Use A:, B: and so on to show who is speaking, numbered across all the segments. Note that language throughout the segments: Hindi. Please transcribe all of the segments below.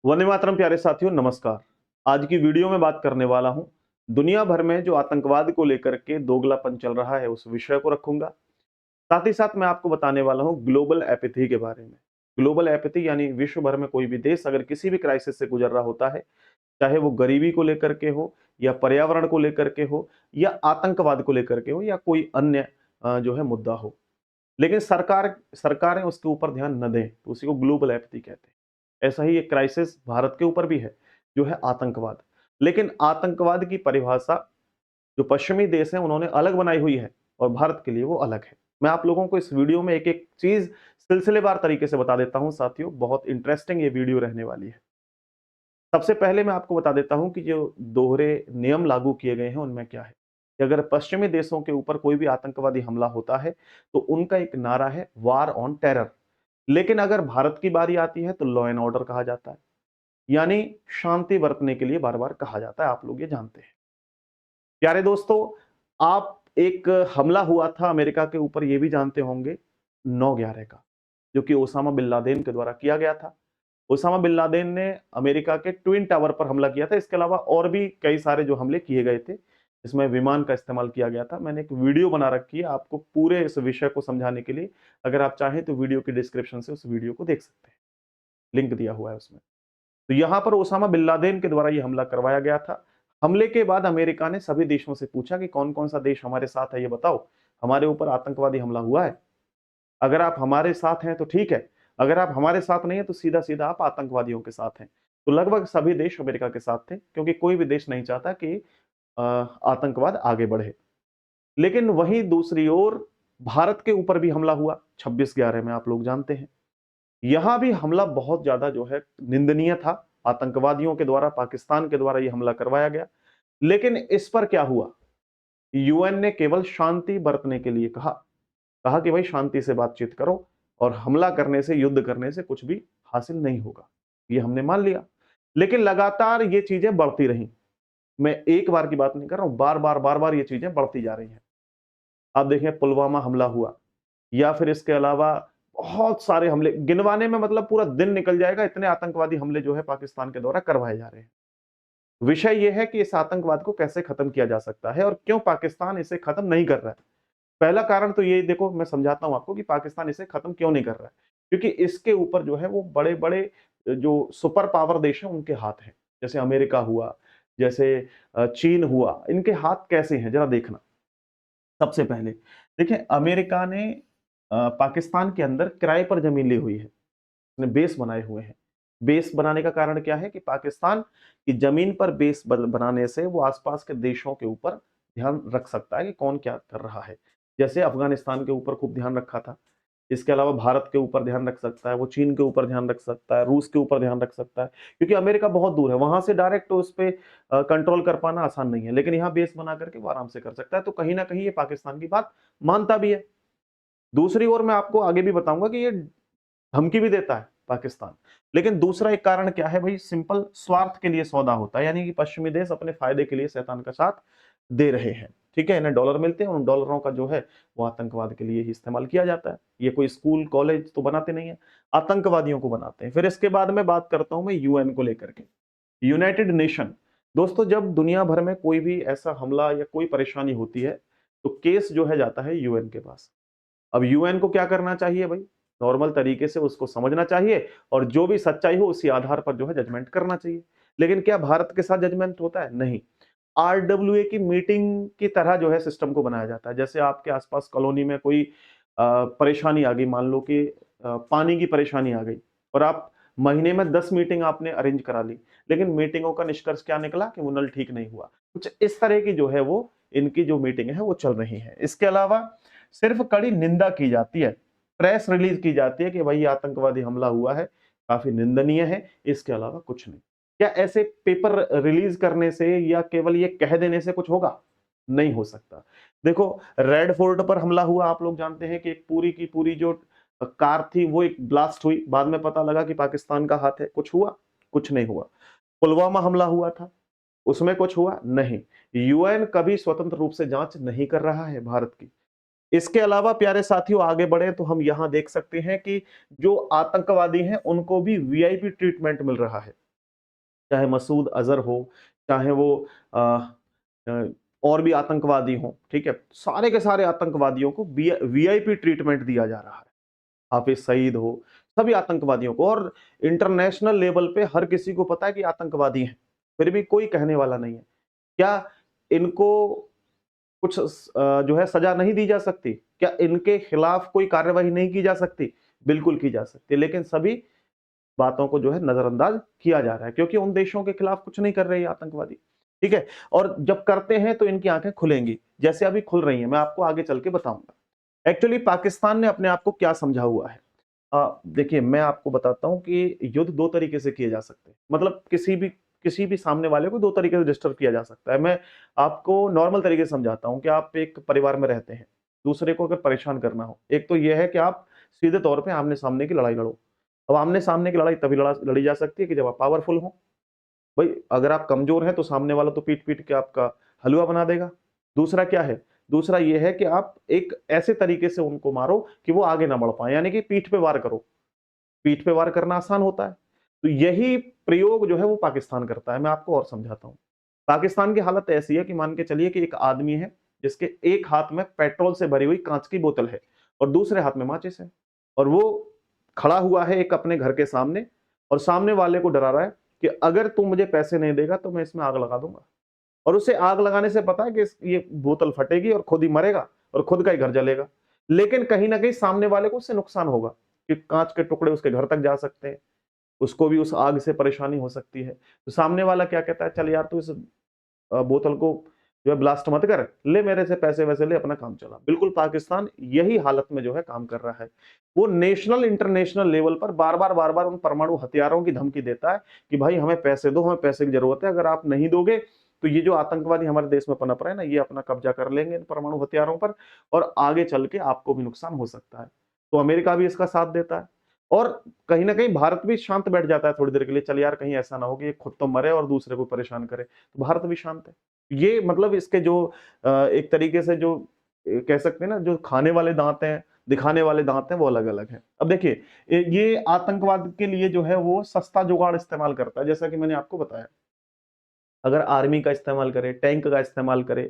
A: वंदे मातरम प्यारे साथियों, नमस्कार। आज की वीडियो में बात करने वाला हूं दुनिया भर में जो आतंकवाद को लेकर के दोगलापन चल रहा है उस विषय को रखूंगा। साथ ही साथ मैं आपको बताने वाला हूं ग्लोबल एपिथी के बारे में। ग्लोबल एपिथी यानी विश्व भर में कोई भी देश अगर किसी भी क्राइसिस से गुजर रहा होता है, चाहे वो गरीबी को लेकर के हो या पर्यावरण को लेकर के हो या आतंकवाद को लेकर के हो या कोई अन्य जो है मुद्दा हो, लेकिन सरकारें उसके ऊपर ध्यान न दें तो उसी को ग्लोबल एपिथी कहते हैं। ऐसा ही एक क्राइसिस भारत के ऊपर भी है, जो है आतंकवाद। लेकिन आतंकवाद की परिभाषा जो पश्चिमी देश हैं उन्होंने अलग बनाई हुई है और भारत के लिए वो अलग है। मैं आप लोगों को इस वीडियो में एक एक चीज सिलसिलेवार तरीके से बता देता हूं साथियों, बहुत इंटरेस्टिंग ये वीडियो रहने वाली है। सबसे पहले मैं आपको बता देता हूं कि जो दोहरे नियम लागू किए गए हैं उनमें क्या है कि अगर पश्चिमी देशों के ऊपर कोई भी आतंकवादी हमला होता है तो उनका एक नारा है वार ऑन टेरर। लेकिन अगर भारत की बारी आती है तो लॉ एंड ऑर्डर कहा जाता है, यानी शांति बरतने के लिए बार बार कहा जाता है। आप लोग ये जानते हैं। प्यारे दोस्तों, आप एक हमला हुआ था अमेरिका के ऊपर ये भी जानते होंगे, 9/11 का, जो कि ओसामा बिन लादेन के द्वारा किया गया था। ओसामा बिन लादेन ने अमेरिका के ट्विन टावर पर हमला किया था। इसके अलावा और भी कई सारे जो हमले किए गए थे, इसमें विमान का इस्तेमाल किया गया था। मैंने एक वीडियो बना रखी है आपको पूरे इस विषय को समझाने के लिए। अगर आप चाहें तो वीडियो की डिस्क्रिप्शन से उस वीडियो को देख सकते हैं, लिंक दिया हुआ है उसमें। तो यहां पर ओसामा बिन लादेन के द्वारा ये हमला करवाया गया था। हमले के बाद अमेरिका ने सभी देशों से पूछा कि कौन कौन सा देश हमारे साथ है, ये बताओ, हमारे ऊपर आतंकवादी हमला हुआ है। अगर आप हमारे साथ हैं तो ठीक है, अगर आप हमारे साथ नहीं है तो सीधा सीधा आप आतंकवादियों के साथ हैं। तो लगभग सभी देश अमेरिका के साथ थे, क्योंकि कोई भी देश नहीं चाहता कि आतंकवाद आगे बढ़े। लेकिन वहीं दूसरी ओर भारत के ऊपर भी हमला हुआ 26/11 में, आप लोग जानते हैं। यहां भी हमला बहुत ज्यादा जो है निंदनीय था। आतंकवादियों के द्वारा, पाकिस्तान के द्वारा यह हमला करवाया गया। लेकिन इस पर क्या हुआ, यूएन ने केवल शांति बरतने के लिए कहा। कहा कि भाई शांति से बातचीत करो और हमला करने से, युद्ध करने से कुछ भी हासिल नहीं होगा। ये हमने मान लिया। लेकिन लगातार ये चीजें बढ़ती रहीं। मैं एक बार की बात नहीं कर रहा हूं, बार बार ये चीजें बढ़ती जा रही हैं। आप देखें, पुलवामा हमला हुआ, या फिर इसके अलावा बहुत सारे हमले, गिनवाने में मतलब पूरा दिन निकल जाएगा, इतने आतंकवादी हमले जो है पाकिस्तान के द्वारा करवाए जा रहे हैं। विषय यह है कि इस आतंकवाद को कैसे खत्म किया जा सकता है और क्यों पाकिस्तान इसे खत्म नहीं कर रहा है। पहला कारण तो ये देखो, मैं समझाता हूं आपको कि पाकिस्तान इसे खत्म क्यों नहीं कर रहा है। क्योंकि इसके ऊपर जो है वो बड़े बड़े जो सुपर पावर देश हैं उनके हाथ हैं। जैसे अमेरिका हुआ, जैसे चीन हुआ, इनके हाथ कैसे हैं जरा देखना। सबसे पहले देखिए, अमेरिका ने पाकिस्तान के अंदर किराए पर जमीन ली हुई है, उसने बेस बनाए हुए हैं। बेस बनाने का कारण क्या है कि पाकिस्तान की जमीन पर बेस बनाने से वो आसपास के देशों के ऊपर ध्यान रख सकता है कि कौन क्या कर रहा है। जैसे अफगानिस्तान के ऊपर खूब ध्यान रखा था। इसके अलावा भारत के ऊपर ध्यान रख सकता है, वो चीन के ऊपर ध्यान रख सकता है, रूस के ऊपर ध्यान रख सकता है। क्योंकि अमेरिका बहुत दूर है, वहां से डायरेक्ट तो उस पर कंट्रोल कर पाना आसान नहीं है, लेकिन यहाँ बेस बना करके वो आराम से कर सकता है। तो कहीं ना कहीं ये पाकिस्तान की बात मानता भी है। दूसरी ओर मैं आपको आगे भी बताऊंगा कि ये धमकी भी देता है पाकिस्तान। लेकिन दूसरा एक कारण क्या है भाई, सिंपल स्वार्थ के लिए सौदा होता है, यानी कि पश्चिमी देश अपने फायदे के लिए शैतान का साथ दे रहे हैं। ठीक है, इन्हें डॉलर मिलते हैं, उन डॉलरों का जो है वो आतंकवाद के लिए ही इस्तेमाल किया जाता है। ये कोई स्कूल कॉलेज तो बनाते नहीं है, आतंकवादियों को बनाते हैं। फिर इसके बाद में बात करता हूं मैं यूएन को लेकर के, यूनाइटेड नेशन। दोस्तों, जब दुनिया भर में कोई भी ऐसा हमला या कोई परेशानी होती है तो केस जो है जाता है यूएन के पास। अब यूएन को क्या करना चाहिए भाई, नॉर्मल तरीके से उसको समझना चाहिए और जो भी सच्चाई हो उसी आधार पर जो है जजमेंट करना चाहिए। लेकिन क्या भारत के साथ जजमेंट होता है? नहीं। आरडब्ल्यूए की मीटिंग की तरह जो है सिस्टम को बनाया जाता है। जैसे आपके आसपास कॉलोनी में कोई परेशानी आ गई, मान लो कि पानी की परेशानी आ गई, और आप महीने में 10 मीटिंग आपने अरेंज करा ली, लेकिन मीटिंगों का निष्कर्ष क्या निकला कि वो नल ठीक नहीं हुआ। कुछ इस तरह की जो है वो इनकी जो मीटिंग है वो चल रही है। इसके अलावा सिर्फ कड़ी निंदा की जाती है, प्रेस रिलीज की जाती है कि भाई आतंकवादी हमला हुआ है, काफी निंदनीय है। इसके अलावा कुछ नहीं। क्या ऐसे पेपर रिलीज करने से या केवल ये कह देने से कुछ होगा? नहीं हो सकता। देखो, रेड फोर्ट पर हमला हुआ, आप लोग जानते हैं कि एक पूरी की पूरी जो कार थी वो एक ब्लास्ट हुई, बाद में पता लगा कि पाकिस्तान का हाथ है। कुछ हुआ? कुछ नहीं हुआ। पुलवामा हमला हुआ था, उसमें कुछ हुआ? नहीं। यूएन कभी स्वतंत्र रूप से जांच नहीं कर रहा है भारत की। इसके अलावा प्यारे साथियों, आगे बढ़े तो हम यहां देख सकते हैं कि जो आतंकवादी हैं उनको भी वीआईपी ट्रीटमेंट मिल रहा है। चाहे मसूद अजहर हो, चाहे वो अ, अ, और भी आतंकवादी हों, ठीक है? सारे के सारे आतंकवादियों को वीआईपी ट्रीटमेंट दिया जा रहा है। हाफिज सईद हो, सभी आतंकवादियों को, और इंटरनेशनल लेवल पे हर किसी को पता है कि आतंकवादी हैं, फिर भी कोई कहने वाला नहीं है। क्या इनको कुछ जो है सजा नहीं दी जा सकती? क्या इनके खिलाफ कोई कार्रवाई नहीं की जा सकती? बिल्कुल की जा सकती है, लेकिन सभी बातों को जो है नजरअंदाज किया जा रहा है, क्योंकि उन देशों के खिलाफ कुछ नहीं कर रहे ये आतंकवादी, ठीक है? और जब करते हैं तो इनकी आंखें खुलेंगी, जैसे अभी खुल रही हैं, मैं आपको आगे चल के बताऊंगा। एक्चुअली पाकिस्तान ने अपने आप को क्या समझा हुआ है? देखिए, मैं आपको बताता हूँ कि युद्ध दो तरीके से किए जा सकते हैं, मतलब किसी भी सामने वाले को दो तरीके से डिस्टर्ब किया जा सकता है। मैं आपको नॉर्मल तरीके से समझाता हूँ कि आप एक परिवार में रहते हैं, दूसरे को अगर परेशान करना हो, एक तो यह है कि आप सीधे तौर पे आमने सामने की लड़ाई लड़ो। अब आमने सामने की लड़ाई तभी लड़ी जा सकती है कि जब आप पावरफुल हो। भाई, अगर आप कमजोर हैं तो सामने वाला तो पीट पीट के आपका हलवा बना देगा। दूसरा क्या है? दूसरा यह है कि आप एक ऐसे तरीके से उनको मारो कि वो आगे ना बढ़ पाए, यानी कि पीठ पे वार करो। पीठ पे वार करना आसान होता है, तो यही प्रयोग जो है वो पाकिस्तान करता है। मैं आपको और समझाता हूं। पाकिस्तान की हालत ऐसी है कि मान के चलिए कि एक आदमी है जिसके एक हाथ में पेट्रोल से भरी हुई कांच की बोतल है और दूसरे हाथ में माचिस है, और वो खड़ा हुआ है एक अपने घर के सामने, और सामने वाले को डरा रहा है कि अगर तू मुझे पैसे नहीं देगा तो मैं इसमें आग लगा दूंगा। और उसे आग लगाने से पता है कि ये बोतल फटेगी और खुद ही मरेगा और खुद का ही घर जलेगा, लेकिन कहीं ना कहीं सामने वाले को उससे नुकसान होगा कि कांच के टुकड़े उसके घर तक जा सकते हैं, उसको भी उस आग से परेशानी हो सकती है। तो सामने वाला क्या कहता है, चल यार तू इस बोतल को जो है ब्लास्ट मत कर, ले मेरे से पैसे वैसे ले, अपना काम चला। बिल्कुल पाकिस्तान यही हालत में जो है काम कर रहा है। वो नेशनल इंटरनेशनल लेवल पर बार बार उन परमाणु हथियारों की धमकी देता है कि भाई हमें पैसे दो, हमें पैसे की जरूरत है, अगर आप नहीं दोगे तो ये जो आतंकवादी हमारे देश में पनप रहे हैं ना, ये अपना कब्जा कर लेंगे इन परमाणु हथियारों पर, और आगे चल के आपको भी नुकसान हो सकता है। तो अमेरिका भी इसका साथ देता है, और कहीं ना कहीं भारत भी शांत बैठ जाता है थोड़ी देर के लिए, चल यार कहीं ऐसा ना हो कि ये खुद तो मरे और दूसरे को परेशान करे, तो भारत भी शांत है। ये मतलब इसके जो एक तरीके से जो कह सकते हैं ना, जो खाने वाले दांत हैं, दिखाने वाले दांत हैं, वो अलग अलग हैं। अब देखिए, ये आतंकवाद के लिए जो है वो सस्ता जुगाड़ इस्तेमाल करता है, जैसा कि मैंने आपको बताया। अगर आर्मी का इस्तेमाल करे, टैंक का इस्तेमाल करे,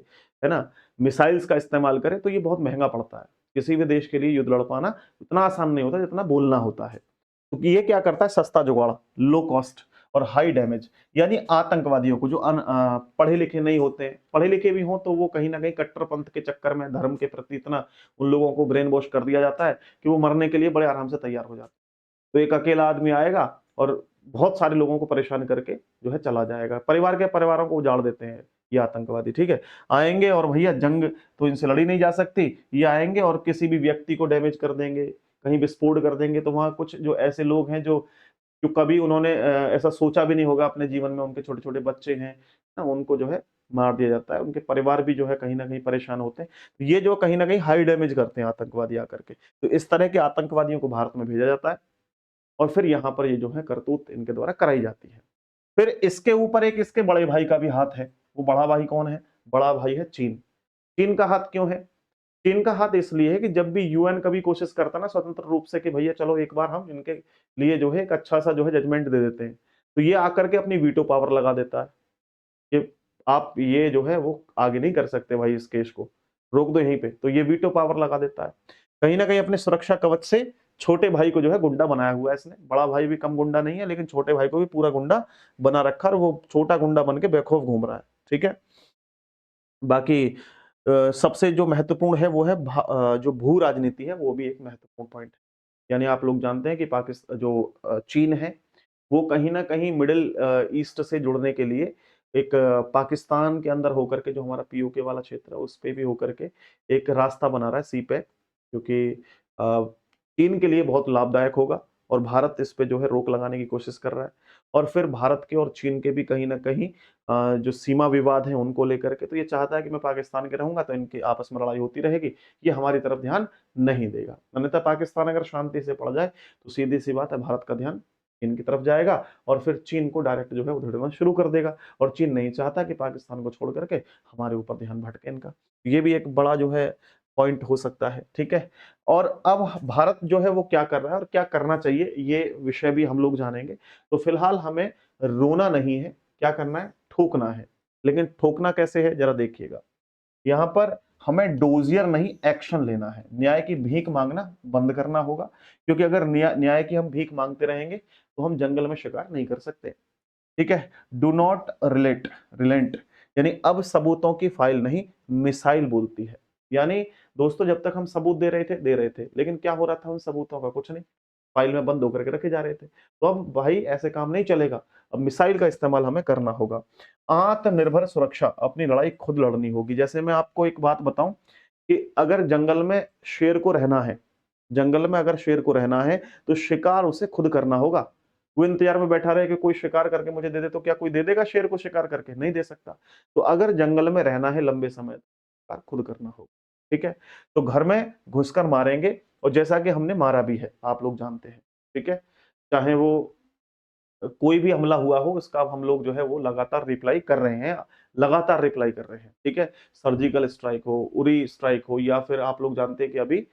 A: है ना, मिसाइल्स का इस्तेमाल करे, तो ये बहुत महंगा पड़ता है। किसी भी देश के लिए युद्ध लड़ पाना इतना आसान नहीं होता जितना बोलना होता है। क्योंकि ये क्या करता है, सस्ता जुगाड़, लो कॉस्ट और हाई डैमेज, यानी आतंकवादियों को जो पढ़े लिखे नहीं होते हैं, पढ़े लिखे भी हों तो वो कहीं ना कहीं कट्टरपंथ के चक्कर में धर्म के प्रति इतना उन लोगों को ब्रेन वॉश कर दिया जाता है कि वो मरने के लिए बड़े आराम से तैयार हो जाते हैं। तो एक अकेला आदमी आएगा और बहुत सारे लोगों को परेशान करके जो है चला जाएगा, परिवारों को उजाड़ देते हैं ये आतंकवादी, ठीक है? आएंगे और भैया जंग तो इनसे लड़ी नहीं जा सकती, ये आएंगे और किसी भी व्यक्ति को डैमेज कर देंगे, कहीं विस्फोट कर देंगे, तो वहां कुछ जो ऐसे लोग हैं जो जो कभी उन्होंने ऐसा सोचा भी नहीं होगा अपने जीवन में, उनके छोटे छोटे बच्चे हैं ना, उनको जो है मार दिया जाता है, उनके परिवार भी जो है कहीं ना कहीं परेशान होते हैं। तो ये जो कहीं ना कहीं हाई डैमेज करते हैं आतंकवादी आकर के, तो इस तरह के आतंकवादियों को भारत में भेजा जाता है, और फिर यहाँ पर ये जो है करतूत इनके द्वारा कराई जाती है। फिर इसके ऊपर एक इसके बड़े भाई का भी हाथ है। वो बड़ा भाई कौन है? बड़ा भाई है चीन। चीन का हाथ क्यों है? चीन का हाथ इसलिए है कि जब भी यूएन कभी कोशिश करता ना स्वतंत्र रूप से कि भैया चलो एक बार हम इनके लिए जो है एक अच्छा सा जो है जजमेंट दे देते हैं, तो ये आकर के अपनी वीटो पावर लगा देता है कि आप ये जो है वो आगे नहीं कर सकते भाई, इस केस को रोक दो यहीं पे, तो ये वीटो पावर लगा देता है। कहीं ना कहीं अपने सुरक्षा कवच से छोटे भाई को जो है गुंडा बनाया हुआ है इसने। बड़ा भाई भी कम गुंडा नहीं है, लेकिन छोटे भाई को भी पूरा गुंडा बना रखा है, और वो छोटा गुंडा बन के बेखौफ घूम रहा है, ठीक है? बाकी सबसे जो महत्वपूर्ण है वो है जो भू राजनीति है, वो भी एक महत्वपूर्ण पॉइंट है। यानी आप लोग जानते हैं कि पाकिस्तान जो चीन है, वो कहीं ना कहीं मिडिल ईस्ट से जुड़ने के लिए एक पाकिस्तान के अंदर होकर के, जो हमारा पीओके वाला क्षेत्र है उस पे भी होकर के एक रास्ता बना रहा है सी पे, क्योंकि चीन के लिए बहुत लाभदायक होगा, और भारत इस पे जो है रोक लगाने की कोशिश कर रहा है। और फिर भारत के और चीन के भी कहीं ना कहीं जो सीमा विवाद है उनको लेकर के, तो ये चाहता है कि मैं पाकिस्तान के रहूंगा तो इनकी आपस में लड़ाई होती रहेगी, ये हमारी तरफ ध्यान नहीं देगा। अन्यथा पाकिस्तान अगर शांति से पड़ जाए तो सीधी सी बात है, भारत का ध्यान चीन की तरफ जाएगा, और फिर चीन को डायरेक्ट जो है उधेड़ना शुरू कर देगा। और चीन नहीं चाहता कि पाकिस्तान को छोड़ करके हमारे ऊपर ध्यान भटके इनका। ये भी एक बड़ा जो है पॉइंट हो सकता है, ठीक है। और अब भारत जो है वो क्या कर रहा है और क्या करना चाहिए, ये विषय भी हम लोग जानेंगे। तो फिलहाल हमें रोना नहीं है, क्या करना है, ठोकना है। लेकिन ठोकना कैसे है जरा देखिएगा। यहाँ पर हमें डोजियर नहीं एक्शन लेना है। न्याय की भीख मांगना बंद करना होगा, क्योंकि अगर न्याय की हम भीख मांगते रहेंगे तो हम जंगल में शिकार नहीं कर सकते, ठीक है। डू नॉट रिलेंट, यानी अब सबूतों की फाइल नहीं, मिसाइल बोलती है। यानी दोस्तों जब तक हम सबूत दे रहे थे, लेकिन क्या हो रहा था उन सबूतों का, कुछ नहीं, फाइल में बंद होकर के रखे जा रहे थे। तो अब भाई ऐसे काम नहीं चलेगा, अब मिसाइल का इस्तेमाल हमें करना होगा। आत्मनिर्भर सुरक्षा, अपनी लड़ाई खुद लड़नी होगी। जैसे मैं आपको एक बात बताऊं कि अगर जंगल में शेर को रहना है, जंगल में अगर शेर को रहना है तो शिकार उसे खुद करना होगा। वो इंतजार में बैठा रहे कि कोई शिकार करके मुझे दे दे, तो क्या कोई दे देगा शेर को शिकार करके? नहीं दे सकता। तो अगर जंगल में रहना है लंबे समय तक, शिकार खुद करना होगा, ठीक है। तो घर में घुसकर मारेंगे, और जैसा कि हमने मारा भी है, आप लोग जानते हैं, ठीक है। चाहे वो कोई भी हमला हुआ हो, उसका अब हम लोग जो है वो लगातार रिप्लाई कर रहे हैं, लगातार रिप्लाई कर रहे हैं, ठीक है। सर्जिकल स्ट्राइक हो, उरी स्ट्राइक हो, या फिर आप लोग जानते हैं कि अभी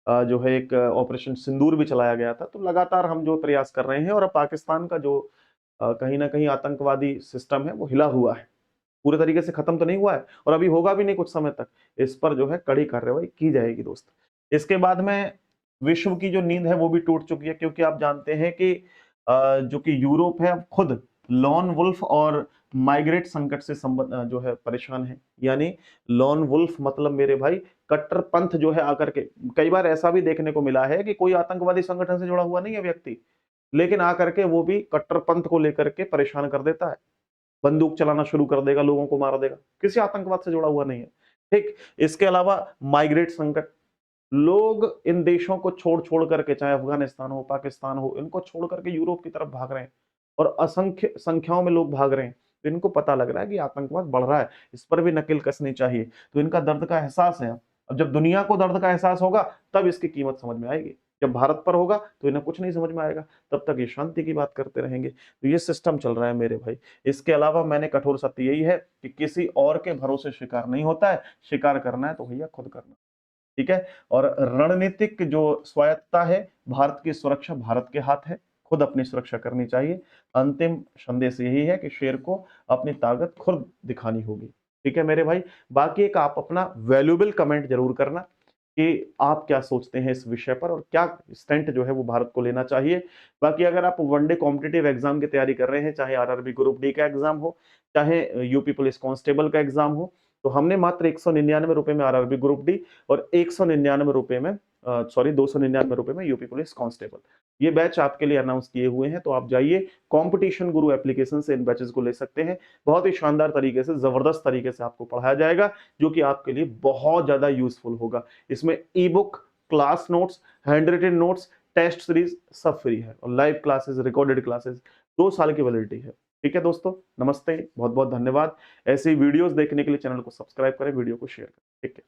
A: जो है एक ऑपरेशन सिंदूर भी चलाया गया था। तो लगातार हम जो प्रयास कर रहे हैं, और अब पाकिस्तान का जो कहीं ना कहीं आतंकवादी सिस्टम है वो हिला हुआ है, पूरे तरीके से खत्म तो नहीं हुआ है, और अभी होगा भी नहीं कुछ समय तक। इस पर जो है कड़ी कार्रवाई की जाएगी दोस्त। इसके बाद में विश्व की जो नींद है वो भी टूट चुकी है, क्योंकि आप जानते हैं कि जो कि यूरोप है अब खुद लॉन वुल्फ और माइग्रेट संकट से जो है परेशान है। यानी लॉन वुल्फ मतलब मेरे भाई कट्टरपंथ जो है आकर के, कई बार ऐसा भी देखने को मिला है कि कोई आतंकवादी संगठन से जुड़ा हुआ नहीं है व्यक्ति, लेकिन आकर के वो भी कट्टरपंथ को लेकर के परेशान कर देता है, बंदूक चलाना शुरू कर देगा, लोगों को मार देगा, किसी आतंकवाद से जुड़ा हुआ नहीं है, ठीक। इसके अलावा माइग्रेट संकट, लोग इन देशों को छोड़ छोड़ करके, चाहे अफगानिस्तान हो, पाकिस्तान हो, इनको छोड़ करके यूरोप की तरफ भाग रहे हैं, और असंख्य संख्याओं में लोग भाग रहे हैं। तो इनको पता लग रहा है कि आतंकवाद बढ़ रहा है, इस पर भी नकेल कसनी चाहिए। तो इनका दर्द का एहसास है। अब जब दुनिया को दर्द का एहसास होगा तब इसकी कीमत समझ में आएगी। जब भारत पर होगा तो इन्हें कुछ नहीं समझ में आएगा, तब तक ये शांति की बात करते रहेंगे। तो ये सिस्टम चल रहा है मेरे भाई। इसके अलावा मैंने कठोर सत्य यही है कि किसी और के भरोसे शिकार नहीं होता है, शिकार करना है तो भैया खुद करना, ठीक है। और रणनीतिक जो स्वायत्तता है, भारत की सुरक्षा भारत के हाथ है, खुद अपनी सुरक्षा करनी चाहिए। अंतिम संदेश यही है कि शेर को अपनी ताकत खुद दिखानी होगी, ठीक है मेरे भाई। बाकी एक आप अपना वैल्यूएबल कमेंट जरूर करना कि आप क्या सोचते हैं इस विषय पर, और क्या स्टैंड जो है वो भारत को लेना चाहिए। बाकी अगर आप वनडे कॉम्पिटिटिव एग्जाम की तैयारी कर रहे हैं, चाहे आरआरबी ग्रुप डी का एग्जाम हो, चाहे यूपी पुलिस कांस्टेबल का एग्जाम हो, तो हमने मात्र 199 रुपए में आरआरबी ग्रुप डी और 199 रुपए में 299 रुपए में यूपी पुलिस कांस्टेबल, ये बैच आपके लिए अनाउंस किए हुए हैं। तो आप जाइए कंपटीशन गुरु एप्लीकेशन से इन बैचेस को ले सकते हैं। बहुत ही शानदार तरीके से, जबरदस्त तरीके से आपको पढ़ाया जाएगा, जो कि आपके लिए बहुत ज्यादा यूजफुल होगा। इसमें e book, class notes, hand written notes, test series सब फ्री है, और लाइव क्लासेस, रिकॉर्डेड क्लासेस, 2 साल की वैलिडिटी है, ठीक है दोस्तों। नमस्ते, बहुत बहुत धन्यवाद। ऐसे वीडियोस देखने के लिए चैनल को सब्सक्राइब करें, वीडियो को शेयर करें, ठीक है।